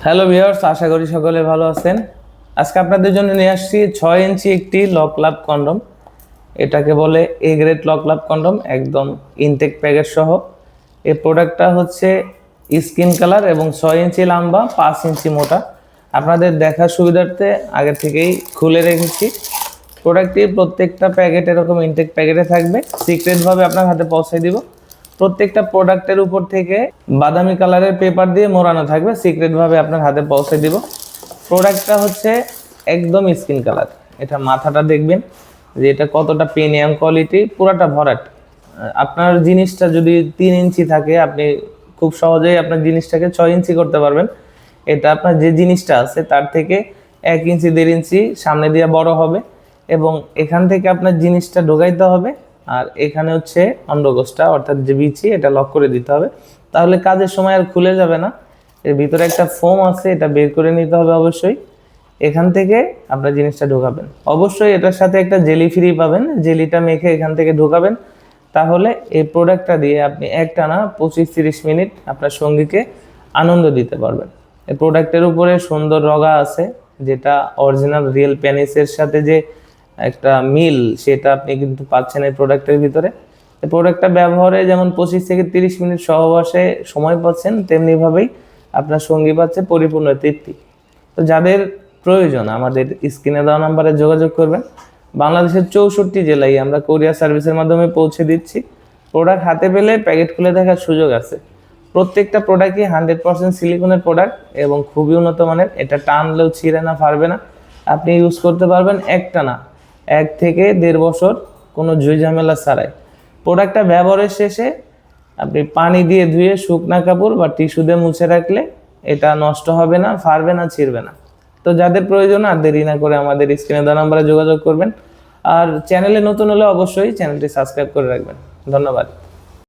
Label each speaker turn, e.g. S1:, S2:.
S1: Hello viewers, আশা করি সকলে ভালো আছেন। আজকে আপনাদের জন্য নিয়ে আসছি 6 ইঞ্চি একটি লক লাভ কন্ডম। এটাকে বলে A grade lock love condom, একদম ইনটেক প্যাকেট সহ। এই প্রোডাক্টটা হচ্ছে স্কিন কালার এবং 6 ইঞ্চি লম্বা, 5 ইঞ্চি মোটা। আপনাদের দেখার সুবিধার্থে আগে থেকেই খুলে রেখেছি। প্রোডাক্টটির প্রত্যেকটা প্যাকেট এরকম ইনটেক প্যাকেটে থাকবে, সিক্রেটভাবে আপনার হাতে পৌঁছে দিব। প্রত্যেকটা প্রোডাক্টের উপর থেকে বাদামি কালারের পেপার দিয়ে মোড়ানো থাকবে, সিক্রেটভাবে আপনার হাতে পৌঁছে দিব। প্রোডাক্টটা হচ্ছে একদম স্কিন কালার। এটা মাথাটা দেখবেন যে এটা কতটা প্রিমিয়াম কোয়ালিটি, পুরাটা ভরাট। আপনার জিনিসটা যদি 3 ইঞ্চি থাকে, আপনি খুব সহজেই আপনার জিনিসটাকে 6 ইঞ্চি করতে পারবেন। এটা আপনার যে জিনিসটা আছে তার থেকে 1 ইঞ্চি 1.5 ইঞ্চি সামনে দিয়ে বড় হবে এবং এখান থেকে আপনার জিনিসটা ঢোকাইতে হবে। আর এখানে হচ্ছে অন্ডকোষটা অর্থাৎ যে বিচি, এটা লক করে দিতে হবে, তাহলে কাজের সময় আর খুলে যাবে না। এর ভিতরে একটা ফোম আছে, এটা বের করে নিতে হবে অবশ্যই। এখান থেকে আপনার জিনিসটা ঢোকাবেন। অবশ্যই এটার সাথে একটা জেলি ফ্রি পাবেন, জেলিটা মেখে এখান থেকে ঢোকাবেন। তাহলে এই প্রোডাক্টটা দিয়ে আপনি একটানা 25-30 মিনিট আপনার সঙ্গীকে আনন্দ দিতে পারবেন। এই প্রোডাক্টের উপরে সুন্দর রগা আছে, যেটা অরিজিনাল রিয়েল পেনিসের সাথে যে একটা মিল, সেটা আপনি কিন্তু পাচ্ছেন এই প্রোডাক্টের ভিতরে। এই প্রোডাক্টটা ব্যবহারে যেমন 25-30 মিনিট সহবাসে সময় পাচ্ছেন, তেমনিভাবেই আপনার সঙ্গী পাচ্ছে পরিপূর্ণ তৃপ্তি। তো যাদের প্রয়োজন আমাদের স্ক্রিনে দেওয়া নাম্বারে যোগাযোগ করবেন। বাংলাদেশের 64 জেলায় আমরা কোরিয়ার সার্ভিসের মাধ্যমে পৌঁছে দিচ্ছি। প্রোডাক্ট হাতে পেলে প্যাকেট খুলে দেখার সুযোগ আছে। প্রত্যেকটা প্রোডাক্টই 100% সিলিকনের প্রোডাক্ট এবং খুবই উন্নত মানের। এটা টানলেও ছিঁড়ে না, ফাড়বে না। আপনি ইউজ করতে পারবেন একটানা 1 থেকে 1.5 বছর কোনো ঝুই ঝামেলা ছাড়াই। প্রোডাক্টটা ব্যবহারের শেষে আপনি পানি দিয়ে ধুয়ে শুকনা কাপড় বা টিস্যু দিয়ে মুছে রাখলে এটা নষ্ট হবে না, ফাড়বে না, ছিঁড়বে না। তো যাদের প্রয়োজন আর দেরি না করে আমাদের স্ক্রিনে দেওয়া নাম্বারে যোগাযোগ করবেন। আর চ্যানেলে নতুন হলে অবশ্যই চ্যানেলটি সাবস্ক্রাইব করে রাখবেন। ধন্যবাদ।